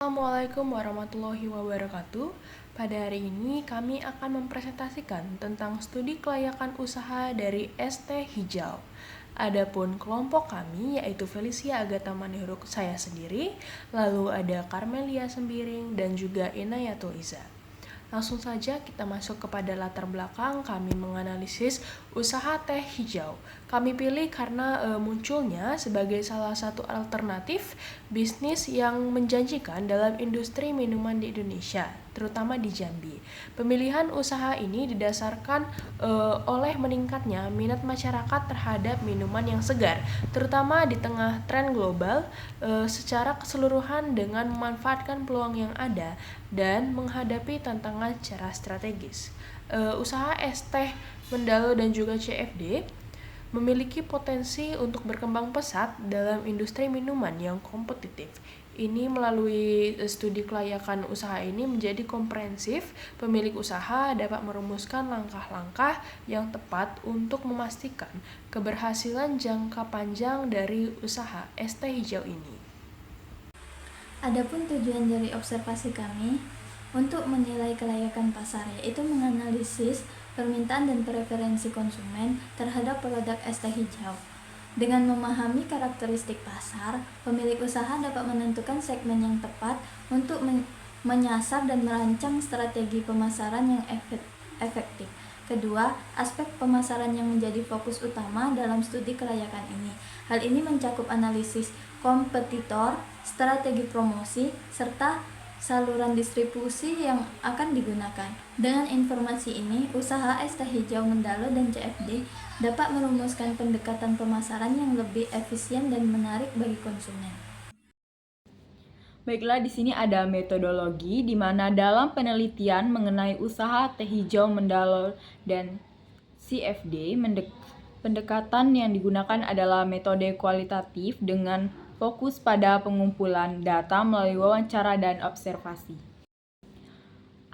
Assalamualaikum warahmatullahi wabarakatuh. Pada hari ini kami akan mempresentasikan tentang studi kelayakan usaha dari ST Hijau. Adapun kelompok kami yaitu Felicia Agatha Manihuruk saya sendiri, lalu ada Carmelia Sembiring dan juga Inayatul Iza. Langsung saja kita masuk kepada latar belakang kami menganalisis usaha teh hijau. Kami pilih karena munculnya sebagai salah satu alternatif bisnis yang menjanjikan dalam industri minuman di Indonesia, terutama di Jambi. Pemilihan usaha ini didasarkan oleh meningkatnya minat masyarakat terhadap minuman yang segar, terutama di tengah tren global secara keseluruhan dengan memanfaatkan peluang yang ada dan menghadapi tantangan secara strategis. Usaha es teh Mendalo dan juga CFD memiliki potensi untuk berkembang pesat dalam industri minuman yang kompetitif. Ini melalui studi kelayakan usaha ini menjadi komprehensif, pemilik usaha dapat merumuskan langkah-langkah yang tepat untuk memastikan keberhasilan jangka panjang dari usaha es teh hijau ini. Adapun tujuan dari observasi kami untuk menilai kelayakan pasar yaitu menganalisis permintaan dan preferensi konsumen terhadap produk es teh hijau. Dengan memahami karakteristik pasar, pemilik usaha dapat menentukan segmen yang tepat untuk menyasar dan merancang strategi pemasaran yang efektif. Kedua, aspek pemasaran yang menjadi fokus utama dalam studi kelayakan ini. Hal ini mencakup analisis kompetitor, strategi promosi, serta saluran distribusi yang akan digunakan. Dengan informasi ini, usaha es teh hijau Mendalo dan CFD dapat merumuskan pendekatan pemasaran yang lebih efisien dan menarik bagi konsumen. Baiklah, di sini ada metodologi di mana dalam penelitian mengenai usaha teh hijau Mendalo dan CFD, pendekatan yang digunakan adalah metode kualitatif dengan fokus pada pengumpulan data melalui wawancara dan observasi.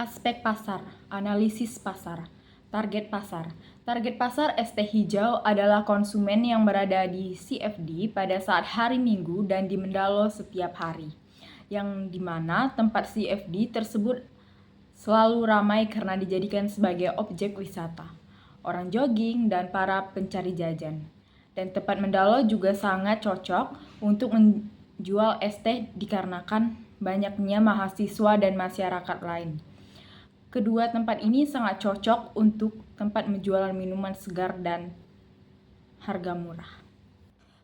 Aspek pasar, analisis pasar, target pasar. Target pasar es teh hijau adalah konsumen yang berada di CFD pada saat hari Minggu dan di Mendalo setiap hari, yang dimana tempat CFD tersebut selalu ramai karena dijadikan sebagai objek wisata, orang jogging, dan para pencari jajan. Dan tempat Mendalo juga sangat cocok untuk menjual es teh dikarenakan banyaknya mahasiswa dan masyarakat lain. Kedua tempat ini sangat cocok untuk tempat menjual minuman segar dan harga murah.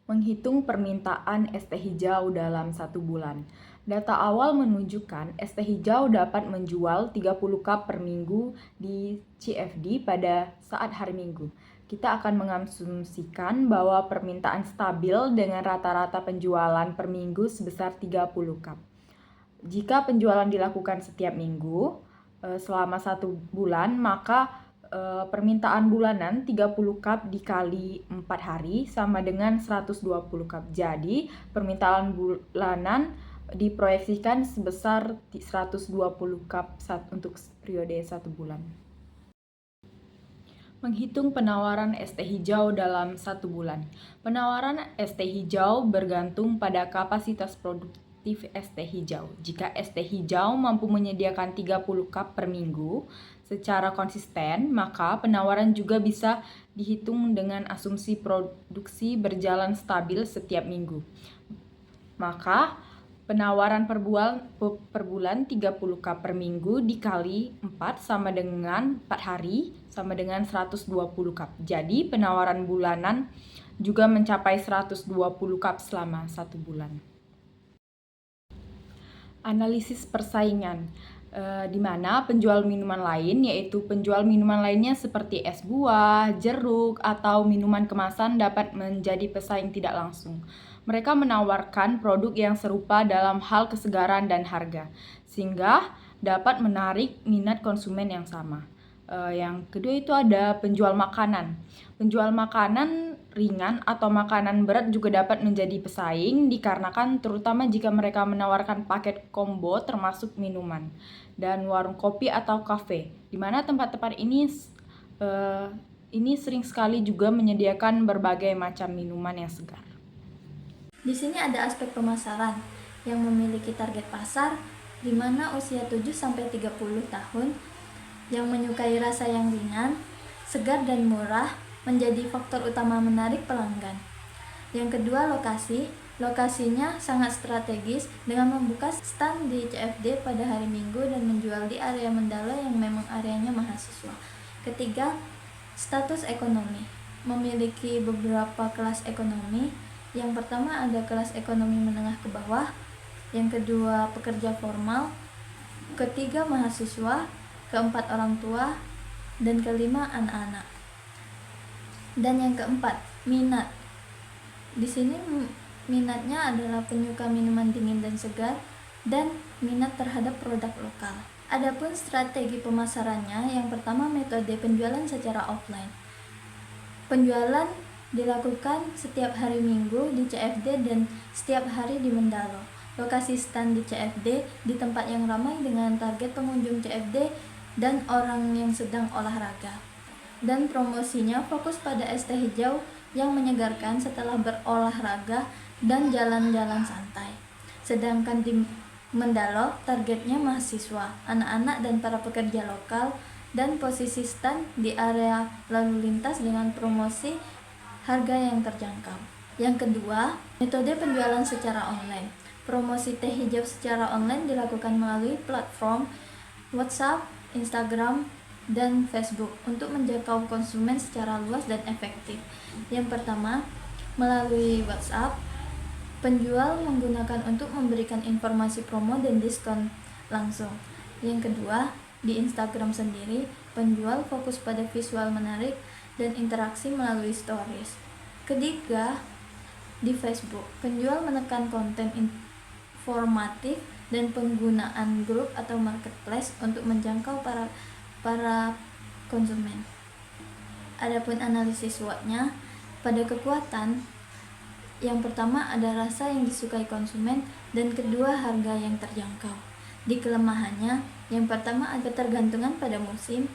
Menghitung permintaan es teh hijau dalam 1 bulan. Data awal menunjukkan es teh hijau dapat menjual 30 cup per minggu di CFD pada saat hari Minggu. Kita akan mengasumsikan bahwa permintaan stabil dengan rata-rata penjualan per minggu sebesar 30 cup. Jika penjualan dilakukan setiap minggu selama 1 bulan, maka permintaan bulanan 30 cup dikali 4 hari sama dengan 120 cup. Jadi, permintaan bulanan diproyeksikan sebesar 120 cup untuk periode 1 bulan. Menghitung penawaran es teh hijau dalam 1 bulan. Penawaran es teh hijau bergantung pada kapasitas produktif es teh hijau. Jika es teh hijau mampu menyediakan 30 cup per minggu secara konsisten, maka penawaran juga bisa dihitung dengan asumsi produksi berjalan stabil setiap minggu. Maka penawaran per bulan 30 cup per minggu dikali 4 sama dengan 4 hari sama dengan 120 cup. Jadi penawaran bulanan juga mencapai 120 cup selama 1 bulan. Analisis persaingan, di mana penjual minuman lain, yaitu penjual minuman lainnya seperti es buah, jeruk, atau minuman kemasan dapat menjadi pesaing tidak langsung. Mereka menawarkan produk yang serupa dalam hal kesegaran dan harga, sehingga dapat menarik minat konsumen yang sama. Yang kedua itu ada penjual makanan. Penjual makanan ringan atau makanan berat juga dapat menjadi pesaing dikarenakan terutama jika mereka menawarkan paket combo termasuk minuman dan warung kopi atau kafe, di mana tempat-tempat ini sering sekali juga menyediakan berbagai macam minuman yang segar. Di sini ada aspek pemasaran, yang memiliki target pasar di mana usia 7-30 tahun yang menyukai rasa yang ringan, segar dan murah menjadi faktor utama menarik pelanggan. Yang kedua, lokasi. Lokasinya sangat strategis dengan membuka stand di CFD pada hari Minggu dan menjual di area Mendalo yang memang areanya mahasiswa. Ketiga, status ekonomi. Memiliki beberapa kelas ekonomi. Yang pertama ada kelas ekonomi menengah ke bawah, yang kedua pekerja formal, ketiga mahasiswa, keempat orang tua, dan kelima anak-anak. Dan yang keempat, minat. Di sini minatnya adalah penyuka minuman dingin dan segar dan minat terhadap produk lokal. Adapun strategi pemasarannya, yang pertama metode penjualan secara offline. Penjualan dilakukan setiap hari Minggu di CFD dan setiap hari di Mendalo. Lokasi stand di CFD di tempat yang ramai dengan target pengunjung CFD dan orang yang sedang olahraga. Dan promosinya fokus pada es teh hijau yang menyegarkan setelah berolahraga dan jalan-jalan santai. Sedangkan di Mendalo targetnya mahasiswa, anak-anak dan para pekerja lokal, dan posisi stand di area lalu lintas dengan promosi harga yang terjangkau. Yang kedua, metode penjualan secara online. Promosi teh hijau secara online dilakukan melalui platform WhatsApp, Instagram, dan Facebook untuk menjangkau konsumen secara luas dan efektif. Yang pertama, melalui WhatsApp, penjual menggunakan untuk memberikan informasi promo dan diskon langsung. Yang kedua, di Instagram sendiri, penjual fokus pada visual menarik dan interaksi melalui stories. Ketiga, di Facebook, penjual menekan konten informatif dan penggunaan grup atau marketplace untuk menjangkau para konsumen. Adapun analisis SWOT-nya, pada kekuatan, yang pertama ada rasa yang disukai konsumen dan kedua harga yang terjangkau. Di kelemahannya, yang pertama ada ketergantungan pada musim,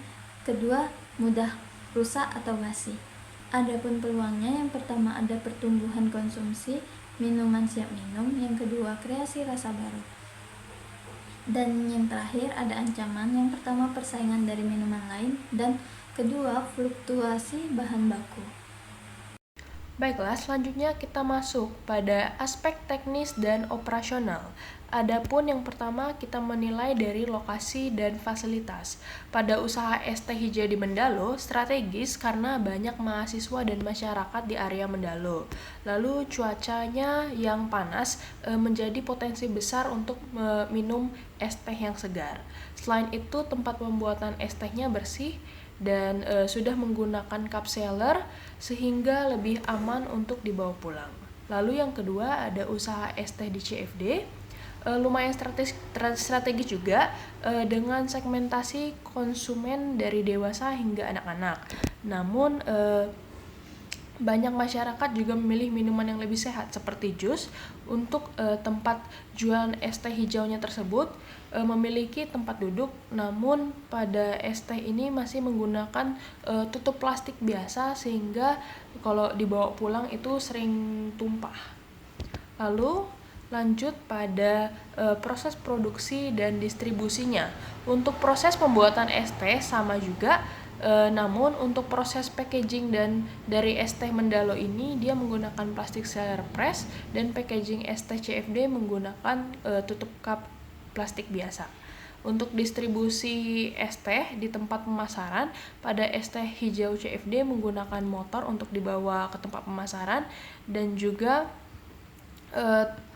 kedua mudah rusak atau basi. Adapun peluangnya, yang pertama ada pertumbuhan konsumsi minuman siap minum, yang kedua kreasi rasa baru. Dan yang terakhir ada ancaman, yang pertama persaingan dari minuman lain dan kedua fluktuasi bahan baku. Baiklah, selanjutnya kita masuk pada aspek teknis dan operasional. Adapun yang pertama kita menilai dari lokasi dan fasilitas. Pada usaha es teh hijau di Mendalo, strategis karena banyak mahasiswa dan masyarakat di area Mendalo. Lalu cuacanya yang panas menjadi potensi besar untuk minum es teh yang segar. Selain itu, tempat pembuatan es tehnya bersih dan sudah menggunakan cup sealer sehingga lebih aman untuk dibawa pulang. Lalu yang kedua ada usaha es teh di CFD, lumayan strategis juga dengan segmentasi konsumen dari dewasa hingga anak-anak. Namun banyak masyarakat juga memilih minuman yang lebih sehat seperti jus. Untuk tempat jualan es teh hijaunya tersebut memiliki tempat duduk, namun pada es teh ini masih menggunakan tutup plastik biasa sehingga kalau dibawa pulang itu sering tumpah. Lalu lanjut pada proses produksi dan distribusinya. Untuk proses pembuatan es teh sama juga, namun untuk proses packaging dan dari es teh Mendalo ini dia menggunakan plastik sealer press dan packaging es teh CFD menggunakan tutup cup plastik biasa. Untuk distribusi es teh di tempat pemasaran, pada es teh hijau CFD menggunakan motor untuk dibawa ke tempat pemasaran dan juga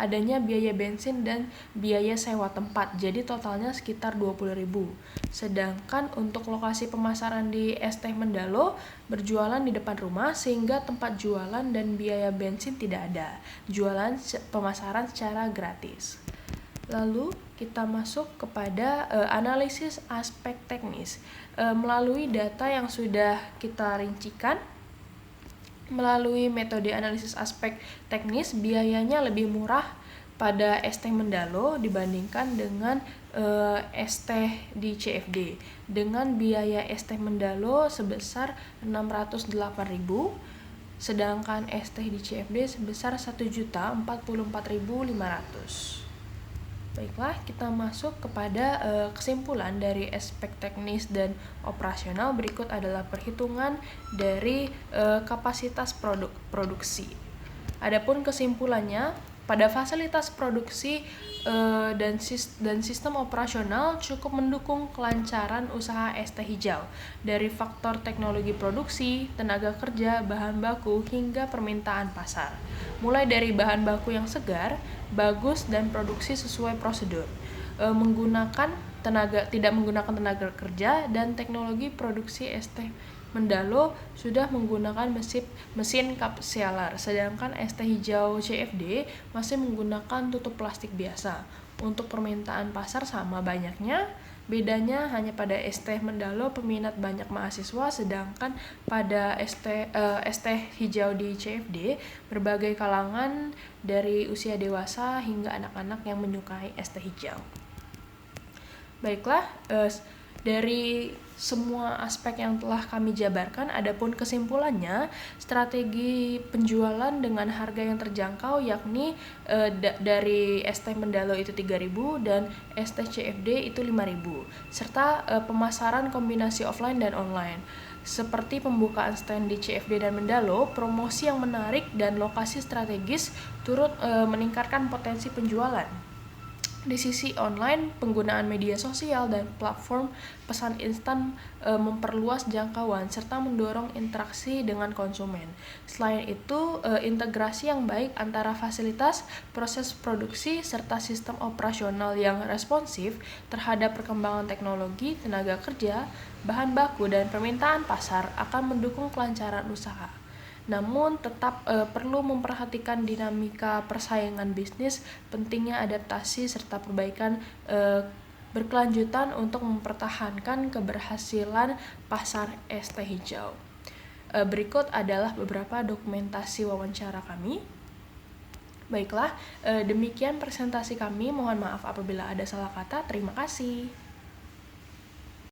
adanya biaya bensin dan biaya sewa tempat, jadi totalnya sekitar 20.000. Sedangkan untuk lokasi pemasaran di es teh Mendalo berjualan di depan rumah sehingga tempat jualan dan biaya bensin tidak ada, jualan pemasaran secara gratis. Lalu kita masuk kepada analisis aspek teknis. Melalui data yang sudah kita rincikan, melalui metode analisis aspek teknis, biayanya lebih murah pada es teh Mendalo dibandingkan dengan es teh di CFD. Dengan biaya es teh Mendalo sebesar 608.000, sedangkan es teh di CFD sebesar 1.044.500. Baiklah, kita masuk kepada kesimpulan dari aspek teknis dan operasional. Berikut adalah perhitungan dari kapasitas produksi. Adapun kesimpulannya, pada fasilitas produksi dan sistem operasional cukup mendukung kelancaran usaha es teh hijau dari faktor teknologi produksi, tenaga kerja, bahan baku, hingga permintaan pasar. Mulai dari bahan baku yang segar, bagus, dan produksi sesuai prosedur. Tidak menggunakan tenaga kerja, dan teknologi produksi es teh Mendalo sudah menggunakan mesin kapsealar, sedangkan es teh hijau CFD masih menggunakan tutup plastik biasa. Untuk permintaan pasar sama banyaknya, bedanya hanya pada es teh Mendalo peminat banyak mahasiswa, sedangkan pada es teh hijau di CFD berbagai kalangan dari usia dewasa hingga anak-anak yang menyukai es teh hijau. Baiklah, dari semua aspek yang telah kami jabarkan, adapun kesimpulannya, strategi penjualan dengan harga yang terjangkau yakni dari es teh Mendalo itu 3.000 dan es teh CFD itu 5.000, serta pemasaran kombinasi offline dan online. Seperti pembukaan stand di CFD dan Mendalo, promosi yang menarik dan lokasi strategis turut meningkatkan potensi penjualan. Di sisi online, penggunaan media sosial dan platform pesan instan memperluas jangkauan serta mendorong interaksi dengan konsumen. Selain itu, integrasi yang baik antara fasilitas, proses produksi, serta sistem operasional yang responsif terhadap perkembangan teknologi, tenaga kerja, bahan baku, dan permintaan pasar akan mendukung kelancaran usaha. Namun tetap perlu memperhatikan dinamika persaingan bisnis, pentingnya adaptasi serta perbaikan berkelanjutan untuk mempertahankan keberhasilan pasar es teh hijau. Berikut adalah beberapa dokumentasi wawancara kami. Baiklah, demikian presentasi kami. Mohon maaf apabila ada salah kata. Terima kasih.